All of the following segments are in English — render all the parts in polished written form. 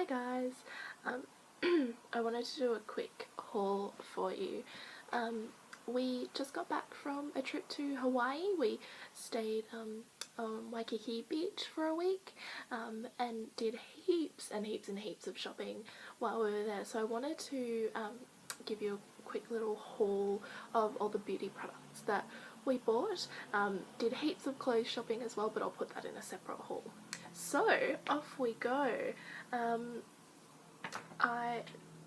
Hi guys, I wanted to do a quick haul for you. We just got back from a trip to Hawaii. We stayed on Waikiki Beach for a week and did heaps and heaps of shopping while we were there. So I wanted to give you a quick little haul of all the beauty products that we bought. Did heaps of clothes shopping as well, but I'll put that in a separate haul. So off we go. I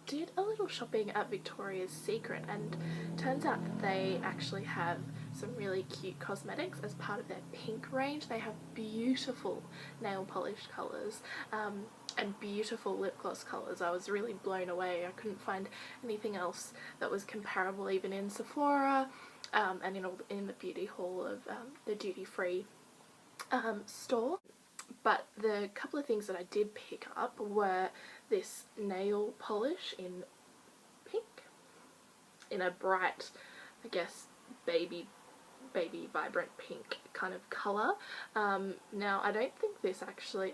did a little shopping at Victoria's Secret, and turns out that they actually have some really cute cosmetics as part of their pink range. They have beautiful nail polish colours and beautiful lip gloss colours. I was really blown away. I couldn't find anything else that was comparable even in Sephora and in the beauty hall of the duty-free store. But the couple of things that I did pick up were this nail polish in pink, in a bright, I guess, baby vibrant pink kind of colour. Now I don't think this actually,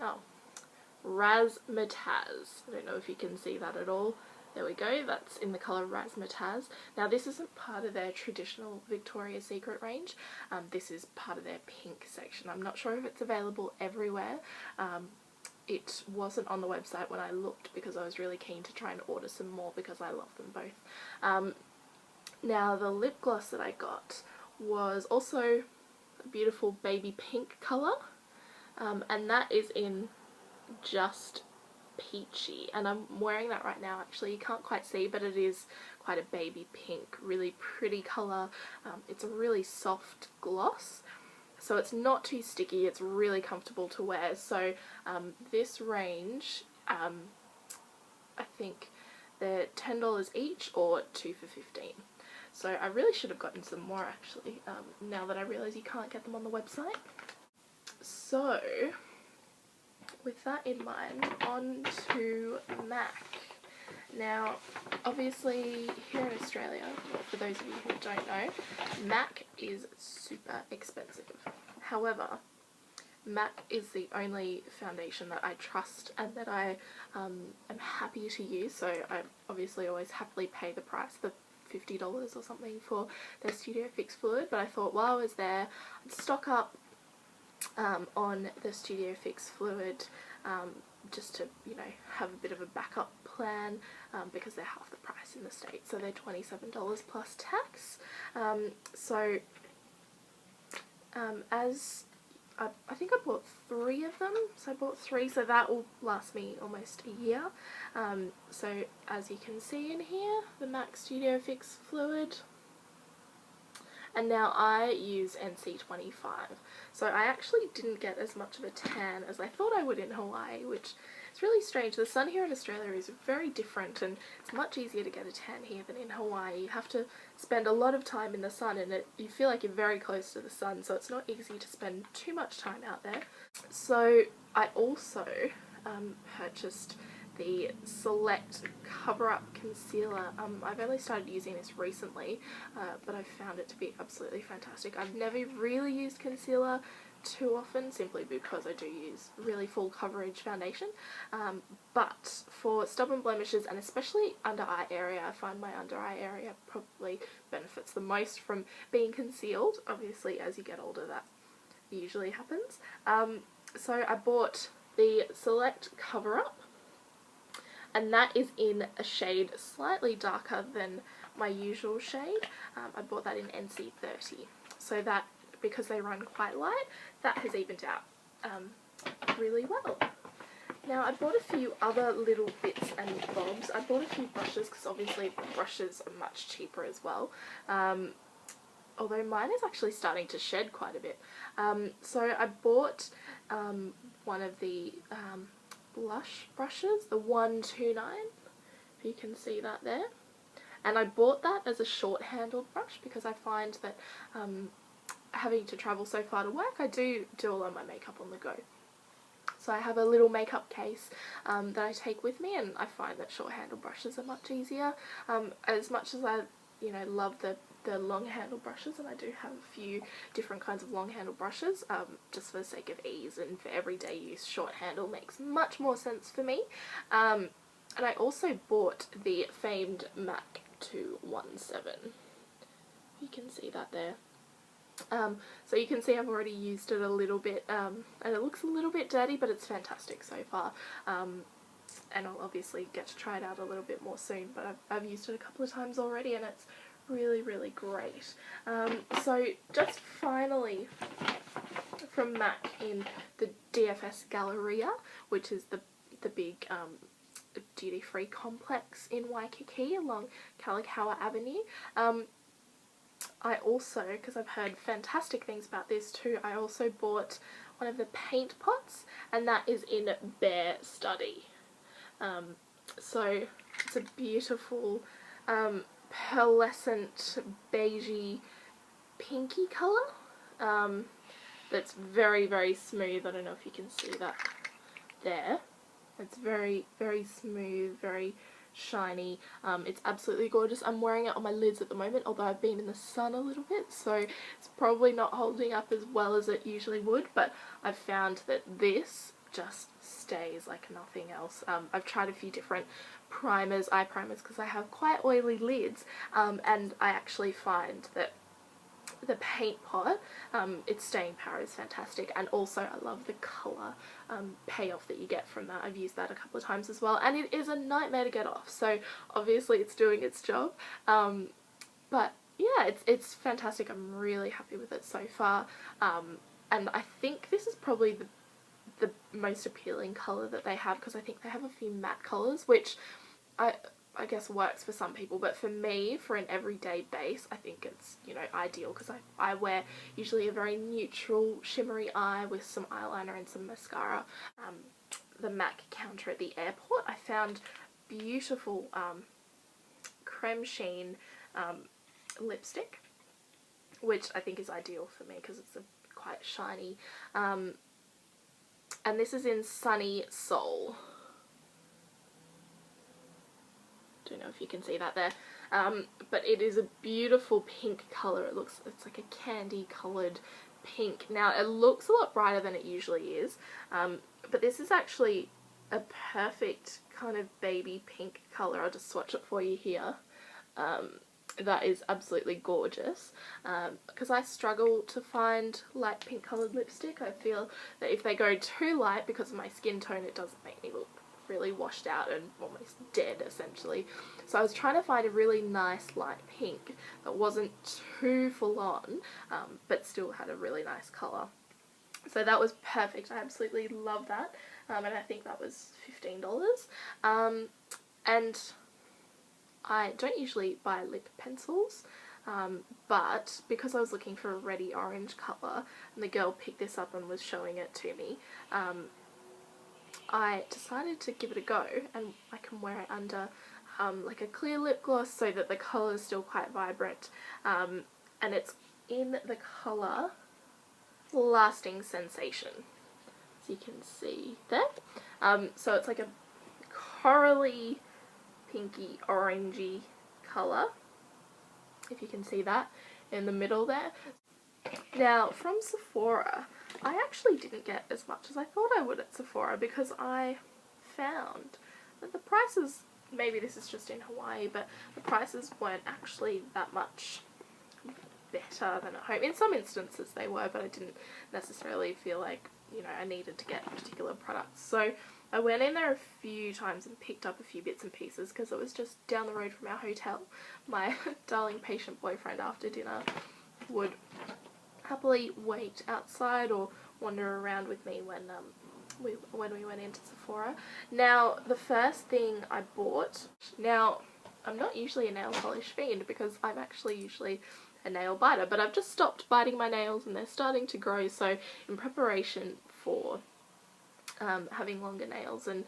Razzmatazz, I don't know if you can see that at all. There we go, that's in the colour Razzmatazz. Now this isn't part of their traditional Victoria's Secret range, this is part of their pink section. I'm not sure if it's available everywhere. It wasn't on the website when I looked because I was really keen to try and order some more because I love them both. Now the lip gloss that I got was also a beautiful baby pink colour, and that is in Just Peachy, and I'm wearing that right now. Actually, you can't quite see, but it is quite a baby pink, really pretty colour. It's a really soft gloss, so it's not too sticky, it's really comfortable to wear. So this range, I think they're $10 each or 2 for $15. So I really should have gotten some more actually, now that I realise you can't get them on the website. So with that in mind, on to MAC. Now, obviously here in Australia, well, for those of you who don't know, MAC is super expensive. However, MAC is the only foundation that I trust and that I am happy to use, so I obviously always happily pay the price, the $50 or something for their Studio Fix fluid, but I thought while I was there, I'd stock up on the Studio Fix fluid just to, you know, have a bit of a backup plan, because they're half the price in the States, so they're $27 plus tax. As I think I bought 3 of them, so I bought 3, so that will last me almost a year. So as you can see in here, the MAC Studio Fix fluid. And now I use NC25, so I actually didn't get as much of a tan as I thought I would in Hawaii, which is really strange. The sun here in Australia is very different, and it's much easier to get a tan here than in Hawaii. You have to spend a lot of time in the sun, and you feel like you're very close to the sun, so it's not easy to spend too much time out there. So I also purchased the Select Cover Up Concealer. I've only started using this recently, but I've found it to be absolutely fantastic. I've never really used concealer too often, simply because I do use really full coverage foundation, but for stubborn blemishes, and especially under eye area, I find my under eye area probably benefits the most from being concealed. Obviously as you get older that usually happens. So I bought the Select Cover Up, and that is in a shade slightly darker than my usual shade. I bought that in NC30, so that, because they run quite light, that has evened out really well. Now I bought a few other little bits and bobs. I bought a few brushes, because obviously brushes are much cheaper as well, although mine is actually starting to shed quite a bit. So I bought one of the blush brushes, the 129, if you can see that there, and I bought that as a short handled brush because I find that having to travel so far to work, I do a lot of my makeup on the go. So I have a little makeup case that I take with me, and I find that short handled brushes are much easier. As much as I love the the long handle brushes, and I do have a few different kinds of long handle brushes, just for the sake of ease and for everyday use. Short handle makes much more sense for me. And I also bought the famed MAC 217. You can see that there. So you can see I've already used it a little bit, and it looks a little bit dirty, but it's fantastic so far. And I'll obviously get to try it out a little bit more soon, but I've used it a couple of times already, and it's really, really great. So just finally from MAC in the DFS Galleria, which is the big duty-free complex in Waikiki along Kalakaua Avenue. I also, because I've heard fantastic things about this too, I also bought one of the paint pots, and that is in Bear Study. So it's a beautiful pearlescent beigey pinky colour that's very, very smooth. I don't know if you can see that there. It's very, very smooth, very shiny. It's absolutely gorgeous. I'm wearing it on my lids at the moment, although I've been in the sun a little bit, so it's probably not holding up as well as it usually would, but I've found that this just stays like nothing else. I've tried a few different primers, eye primers, because I have quite oily lids, and I actually find that the paint pot, its staying power is fantastic, and also I love the colour payoff that you get from that. I've used that a couple of times as well, and it is a nightmare to get off, so obviously it's doing its job. But yeah, it's fantastic. I'm really happy with it so far, and I think this is probably the most appealing colour that they have, because I think they have a few matte colours, which I guess works for some people, but for me, for an everyday base, I think it's, you know, ideal, because I wear usually a very neutral shimmery eye with some eyeliner and some mascara. The MAC counter at the airport, I found beautiful creme sheen lipstick, which I think is ideal for me because it's quite shiny. And this is in Sunny Seoul. Don't know if you can see that there, but it is a beautiful pink colour. It's like a candy coloured pink. Now it looks a lot brighter than it usually is, but this is actually a perfect kind of baby pink colour. I'll just swatch it for you here. That is absolutely gorgeous, because I struggle to find light pink coloured lipstick. I feel that if they go too light, because of my skin tone, it does make me look really washed out and almost dead, essentially. So I was trying to find a really nice light pink that wasn't too full on, but still had a really nice colour. So that was perfect. I absolutely love that, and I think that was $15. And I don't usually buy lip pencils, but because I was looking for a reddy orange colour, and the girl picked this up and was showing it to me, I decided to give it a go, and I can wear it under like a clear lip gloss so that the colour is still quite vibrant, and it's in the colour Lasting Sensation, as you can see there. So it's like a corally, pinky, orangey colour, if you can see that in the middle there. Now from Sephora, I actually didn't get as much as I thought I would at Sephora, because I found that the prices, maybe this is just in Hawaii, but the prices weren't actually that much better than at home. In some instances they were, but I didn't necessarily feel like, you know, I needed to get particular products. So I went in there a few times and picked up a few bits and pieces, because it was just down the road from our hotel. My darling patient boyfriend after dinner would happily wait outside or wander around with me when we went into Sephora. Now the first thing I bought, now I'm not usually a nail polish fiend, because I'm actually usually a nail biter, but I've just stopped biting my nails and they're starting to grow, so in preparation for having longer nails and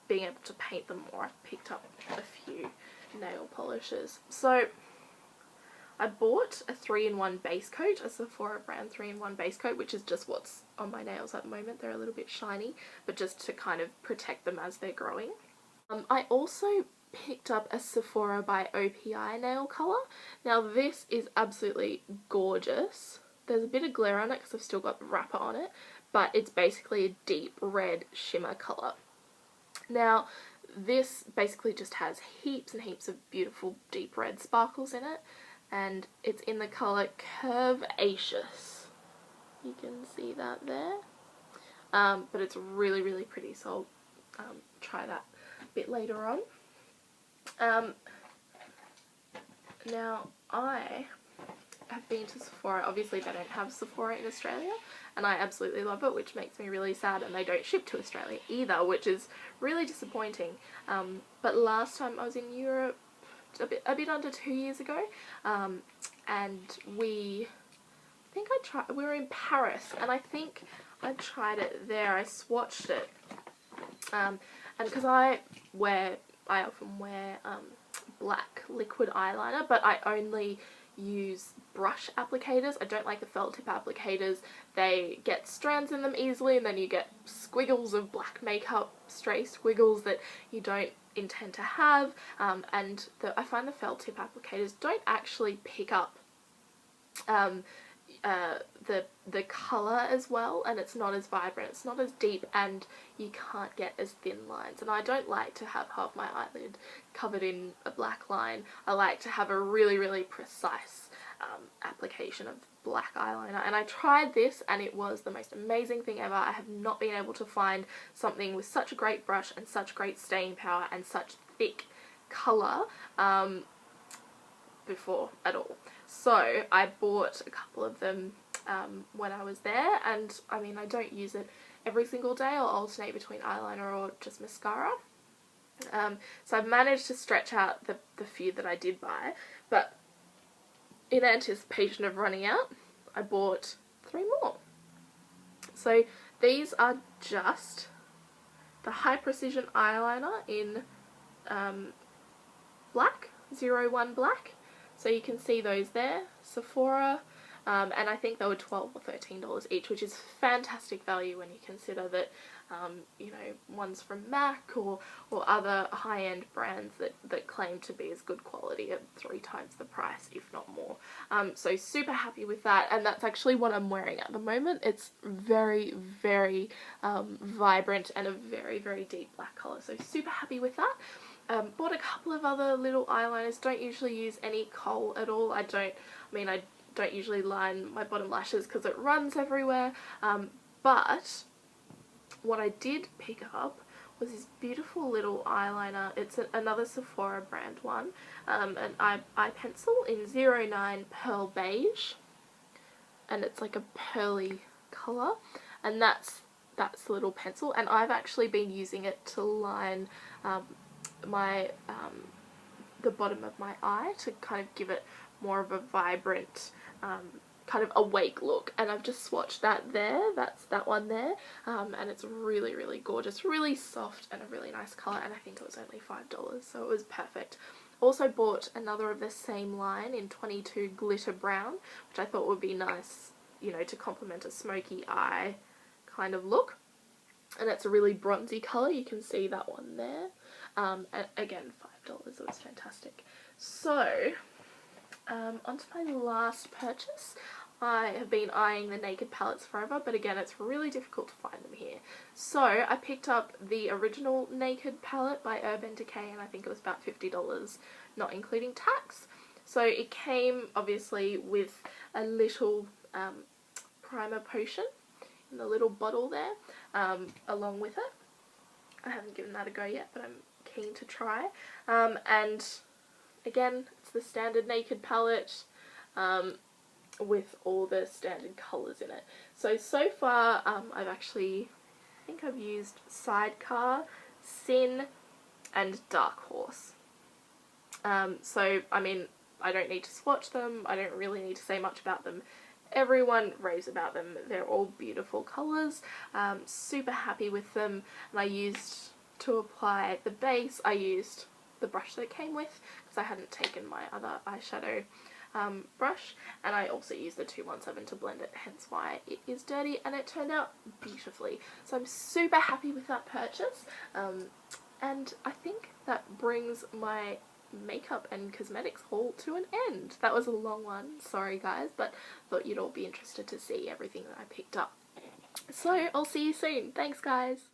being able to paint them more, I've picked up a few nail polishes. So I bought a 3-in-1 base coat, a Sephora brand 3-in-1 base coat, which is just what's on my nails at the moment. They're a little bit shiny, but just to kind of protect them as they're growing. I also picked up a Sephora by OPI nail colour. Now this is absolutely gorgeous. There's a bit of glare on it because I've still got the wrapper on it, but it's basically a deep red shimmer colour. Now this basically just has heaps and heaps of beautiful deep red sparkles in it, and it's in the colour Curvaceous. You can see that there. But it's really, really pretty, so I'll try that a bit later on. Now I have been to Sephora. Obviously they don't have Sephora in Australia, and I absolutely love it, which makes me really sad, and they don't ship to Australia either, which is really disappointing. But last time I was in Europe a bit under 2 years ago, and we were in Paris, and I think I tried it there. I swatched it, and because I often wear black liquid eyeliner, but I only use brush applicators. I don't like the felt tip applicators. They get strands in them easily, and then you get squiggles of black makeup, stray squiggles that you don't intend to have, and I find the felt tip applicators don't actually pick up the colour as well, and it's not as vibrant, it's not as deep, and you can't get as thin lines. And I don't like to have half my eyelid covered in a black line. I like to have a really, really precise application of black eyeliner, and I tried this and it was the most amazing thing ever. I have not been able to find something with such a great brush and such great staying power and such thick colour before at all. So I bought a couple of them when I was there, and I mean, I don't use it every single day. I'll alternate between eyeliner or just mascara. So I've managed to stretch out the few that I did buy, but in anticipation of running out, I bought 3 more. So these are just the High Precision eyeliner in black, 01 black. So you can see those there, Sephora, and I think they were $12 or $13 each, which is fantastic value when you consider that, you know, ones from MAC or other high-end brands that claim to be as good quality at 3 times the price, if not more. So super happy with that, and that's actually what I'm wearing at the moment. It's very, very vibrant and a very, very deep black colour, so super happy with that. Bought a couple of other little eyeliners. Don't usually use any kohl at all. I don't usually line my bottom lashes because it runs everywhere. But what I did pick up was this beautiful little eyeliner. It's another Sephora brand one. An eye pencil in 09 Pearl Beige. And it's like a pearly colour. And that's the little pencil. And I've actually been using it to line the bottom of my eye to kind of give it more of a vibrant kind of awake look, and I've just swatched that there. That's that one there, and it's really, really gorgeous, really soft and a really nice colour, and I think it was only $5, so it was perfect. Also bought another of the same line in 22 Glitter Brown, which I thought would be nice, you know, to complement a smoky eye kind of look, and it's a really bronzy colour. You can see that one there. And again, $5, it was fantastic. So, onto my last purchase. I have been eyeing the Naked palettes forever, but again, it's really difficult to find them here. So, I picked up the original Naked palette by Urban Decay, and I think it was about $50, not including tax. So, it came, obviously, with a little primer potion in the little bottle there, along with it. I haven't given that a go yet, but I'm keen to try. And again, it's the standard Naked palette with all the standard colours in it. So far I've actually, I think I've used Sidecar, Sin and Dark Horse. So I mean, I don't need to swatch them, I don't really need to say much about them. Everyone raves about them. They're all beautiful colours. Super happy with them. And I used, to apply the base, I used the brush that it came with because I hadn't taken my other eyeshadow brush, and I also used the 217 to blend it, hence why it is dirty, and it turned out beautifully. So I'm super happy with that purchase. And I think that brings my makeup and cosmetics haul to an end. That was a long one, sorry guys, but thought you'd all be interested to see everything that I picked up. So I'll see you soon. Thanks guys.